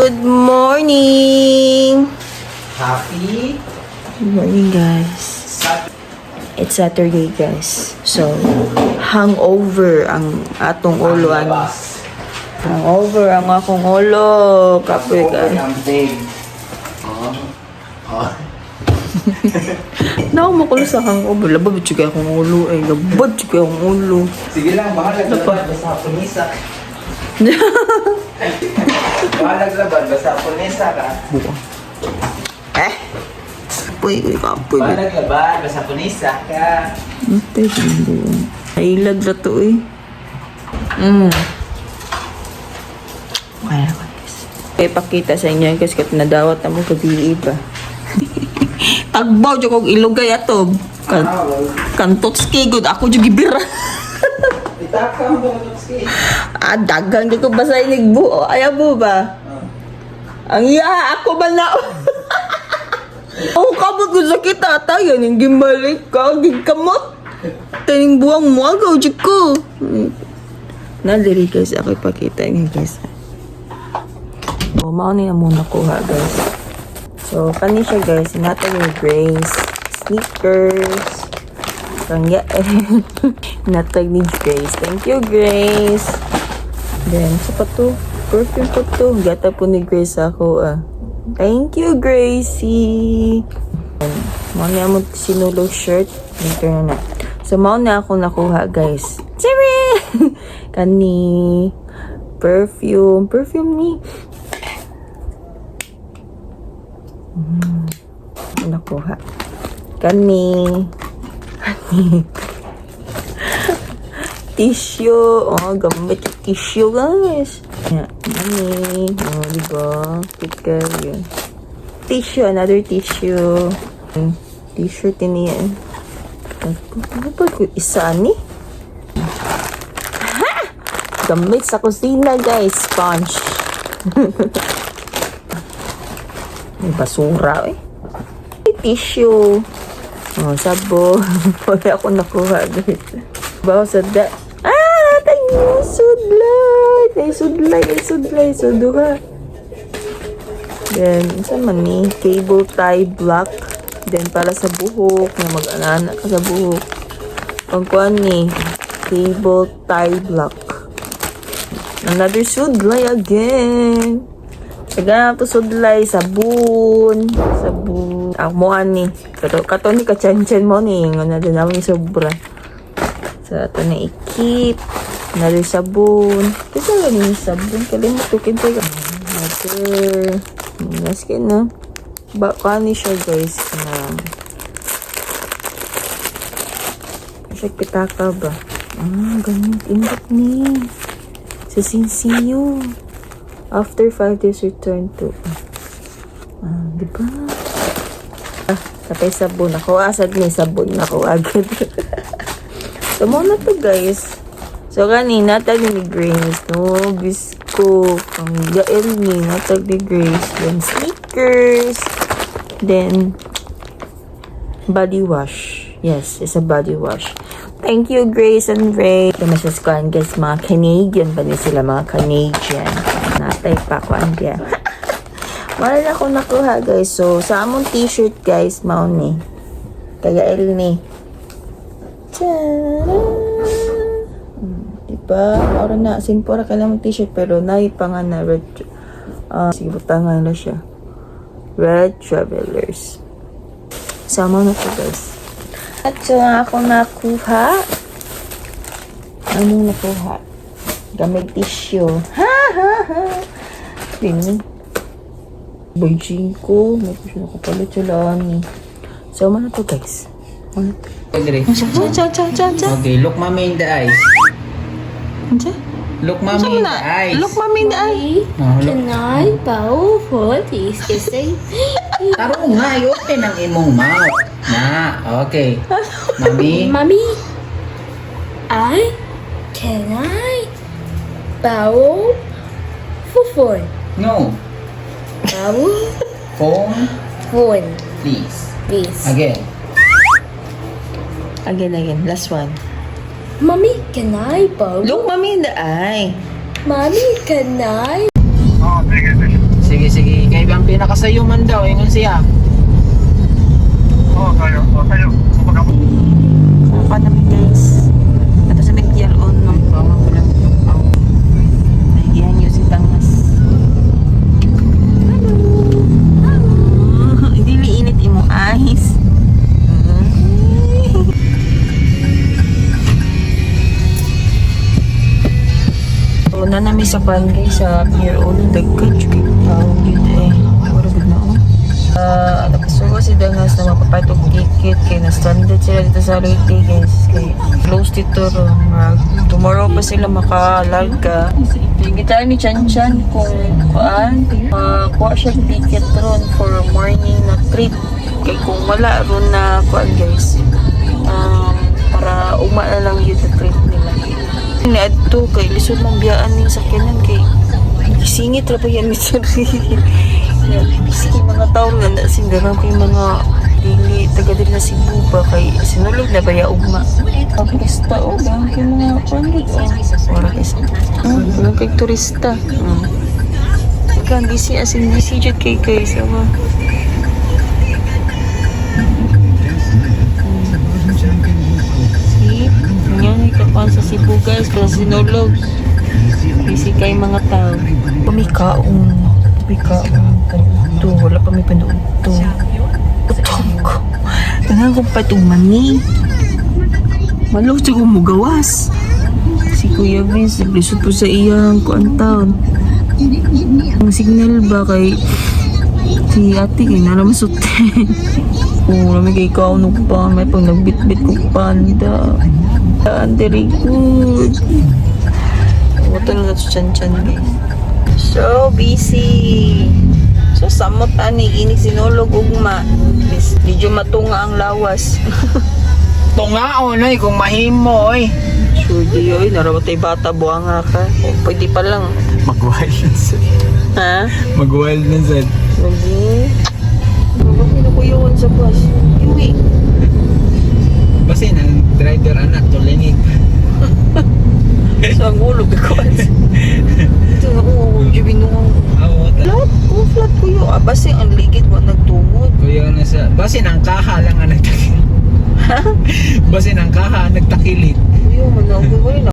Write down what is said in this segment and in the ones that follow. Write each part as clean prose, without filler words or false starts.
Good morning! Happy Good morning, guys. It's Saturday, guys. So, hangover ang atong ulo. Hangover ang akong ulo. Kapoy, guys. Naku, makulo sa hangover. Labab, tsuga akong ulo. Labab, tsuga akong ulo. Sige lang, bahalag laban, basta punisa. Bahalag laban, basta punisa ka. Buka. Kapoy, kapoy. Bahalag laban, basta punisa ka. Ate, hindi. Nailag na to eh. Kaya ko guys. Kaya pakita sa inyo guys kat nadawat na mo gabi iba. Tagbaw dyan kong ilugay ato. Kantotski good. Ako dyan gibira. Itaka mo ba Totski? Dagang di ko basa inig buo. Ayaw mo ba? Ang iya, ako ba na? Ako kabot ko sa kita. Tayo, nang gimbalik ka. Gigkamot. Taning buwang mo. Agaw, dyan ko. Naliri guys. Ako ipakita nga guys. So, mauni na muna kuha guys. So, kani siya guys. Natag ni Grace. Sneakers. Kanya natag ni Grace. Thank you, Grace. Then, sa pa to. Perfume pa to. Gata po ni Grace ako Thank you, Gracie. Mauna mo sinulog shirt. Ito na. So, mauna ako nakuha guys. Sorry! Kani perfume. Perfume ni. Nakuha. Kani tissue. Oh, gamit yung tissue guys. Kani. Oh, diba? Pickle yun. Tissue. Another tissue. T-shirt ini yan. Ano ba ko? Isa ni? Ha! Gamit sa kusina guys. Sponge. May basura tissue. Oh, sabon. Wala ako nakuha guys. Bawa sa tayo sudlay. Ay sudlay. Suduha. Then, saan man ni? Cable tie block. Then, para sa buhok. Na mag-anana ka sa buhok. Pangkuhan ni. Cable tie block. Another sudlay again. Sagana to sudlay, sabon. Amuan ni. Kato ni kachan-chan mo ni. Nga na din namin sobra. So, ito na ikip. Nari sabon. Kasi nga ni sabon. Kalimutukin tayo. Mother. Naskin na. Baka ni siya guys. Siya pitaka ba? Ganyan. Indot ni. Sa sinsiyo. After 5 days, return to. Diba? Sapay sabon ako. Asad may sabon ako agad. So, muna to guys. So, kanina, tag ni Grace. No, bisko. Ang gael ni. Natag ni Grace. Then, sneakers. Then, body wash. Yes, it's a body wash. Thank you, Grace and Ray. Ito masyaskuhan guys, mga Canadian ba sila? Mga Canadian. Natay pa ko andya. Wala na ako nakuha guys. So, sa among t-shirt guys, maun ni. Kaya el ni. Tara! Diba? Maura na. Simpora ka lang t-shirt. Pero naipanga na red. Sige, butangan na siya. Red Travelers. Sama na to guys. At so, ako nakuha. Anong nakuha? Gamit tissue. Pini. Beijing ko. May kusyon ako pala tsulaan. So, mana to guys? Mana to? Okay, look mommy in the eyes. Look mommy in the eyes. Look mommy in the eye. Can I bow for this kissing? Taro nga, i-open ang imong mouth. Okay. Mommy. Mommy, can I bow for phone? No. Bow Phone, phone, please. please. Again. Again. Last one. Mommy, can I bow? Look mommy in the eye. Mommy, can I? Sige, sige. Kaya ang pinakasayuman daw, ingon siya. Sapa namin guys. Ito sa Mekyal on no. Nahigihan nyo si Tangas. Hello. Hindi liinit imo ahis. Na namin sa pan guys sa Pier Ulo dagkad kay tao gid eh wala gud na oh. Nakasuwa si Dangas na mapapatog ticket kay na standard sila dito sa Leyte guys kay close dito ro tomorrow pa sila makalarga. Kita ni Chan Chan kung kuan kuha siya ng ticket ron for morning na trip kay kung wala ron na kuan guys para uma na lang yun na trip nila. Ni adto kay lisod man biyaan ning sakyanan kay singit ra pa yan ni sir. Bisiki mga tao nga sing daram kay mga dili taga diri na Cebu ba kay sinulog na ba ya ugma. Turista o bang kay mga pandit o ora kay sa. Wala kay turista. Kan busy as in busy jud kay sama. Yan ikapan sa Cebu guys kasi sinulog busy kay mga tao pamikaon ito wala pa may panood ito utong ko tangan kong patuman ni malog siya kong mugawas si Kuya Vince naglisod po sa iyang kuan taon ang signal ba kay si ate kay naramasute namin kay ikaw pa may pang nagbitbit ko panda very good. Ito na sa Chan-Chan guys. So busy. So samot ani gini sinulog ugma. Medyo matunga ang lawas. Tungaon oy kung mahimo oy. Sure di oy narawatay bata buanga ka. O, pwede pa lang. Mag-wild na sad. Ha? Mag-wild na sad. Lagi. Bakit ako yun sa bus? Iwi. Kasi ang driver anak tulingig. So ang ulo because ito ako medyo binungang flat. Oh flat ko yun. Basi ang ligid mo nagtungod. Kuya na sa basi nang kaha lang ang nagtakilid. Ha? Basi nang kaha ang nagtakilid. Kuya man ako wala na.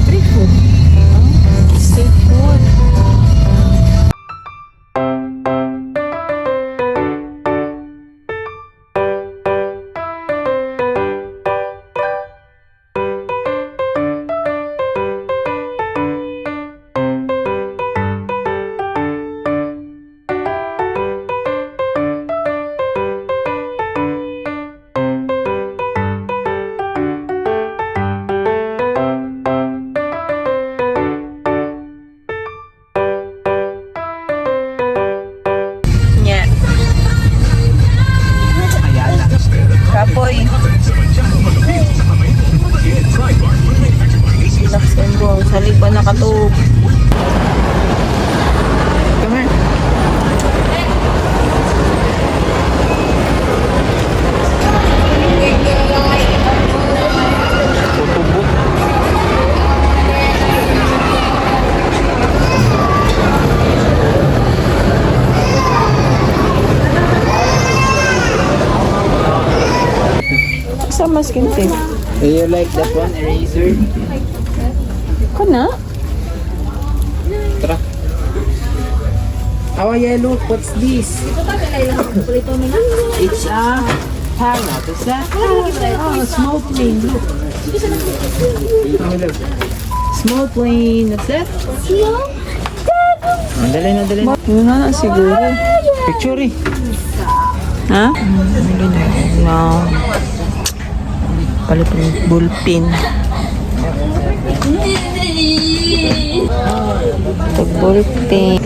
Street food. Street food. Kapoy. Relax and go. Salig pa nakatub. Come here. Sama skin tape. Do you like that one, eraser? Kana? Tara. Our yellow, what's this? It's a hangout. Is that? Oh, small plane. Look. Small plane. What's that? Dali na. Yun na siguro. Picture eh. Ha? No. Palit ng bullpen. Ito bullpen.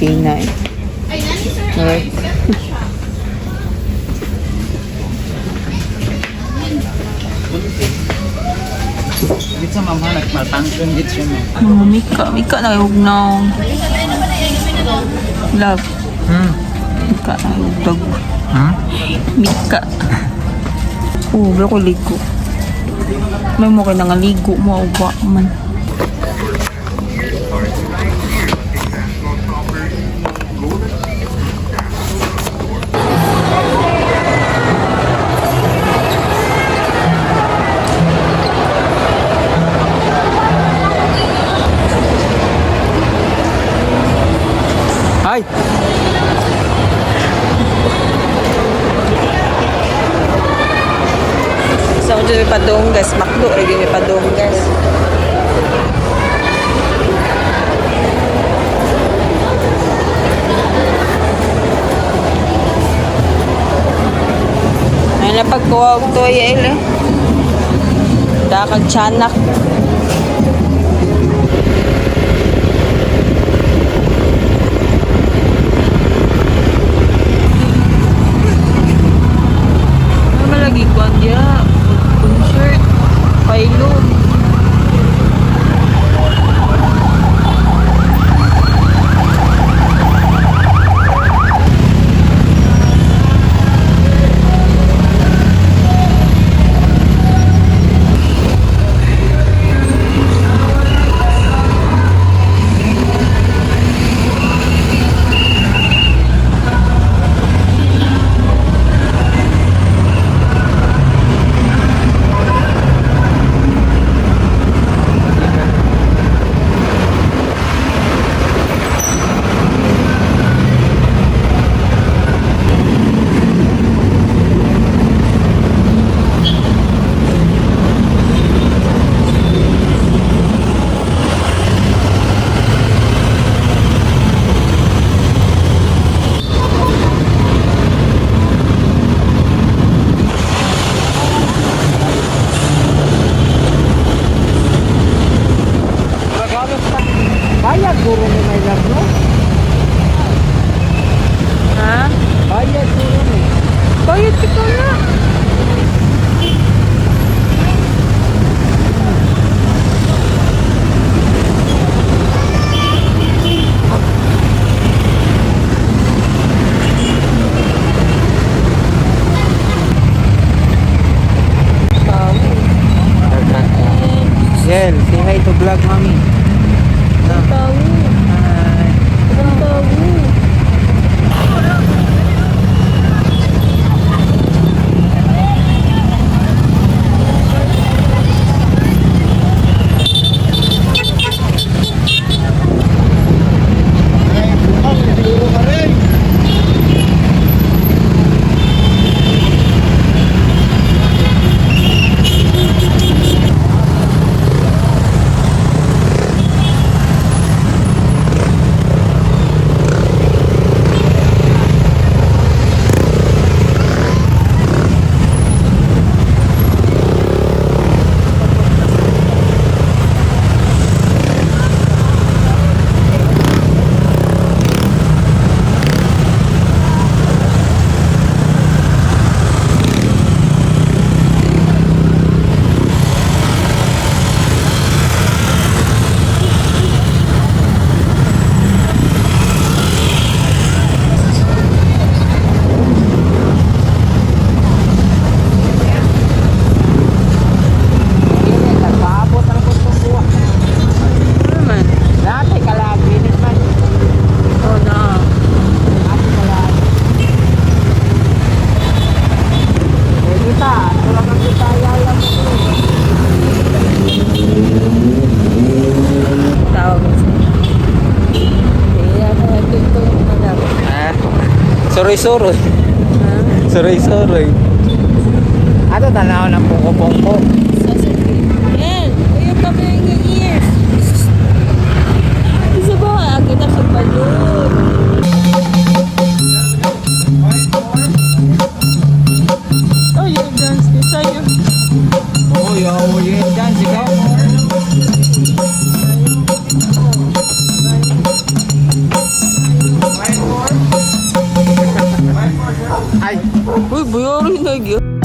Pinay. Alright. ma'am, ha, nagmatangkong git siya, ma'am. Mika na huwag na. Love. Mika na huwag dag. Mika. Wala ko ligo. May mo kayo nga ligo mo, uba man. Hi! Sa so, may padonggas, makdo, lagi may padonggas. Ay, napagkuha ko to ay dakag tiyanak. Malagi ko dia shirt pailo Bayad guro ni may love, no? ha Bayad guro ni. bayad ka na Yel, say hi to vlog mami. tahu Hi. tahu Suroy-suroy. Suroy-suroy. Ato tanaw ng pungko-pungko. Yan, yung covering your ears. Isa ba? Agad na sa balon. Oh, yung dance ni sa'yo. Oh, yo, yung dance ikaw. Ay, Uy, buyorin na yun.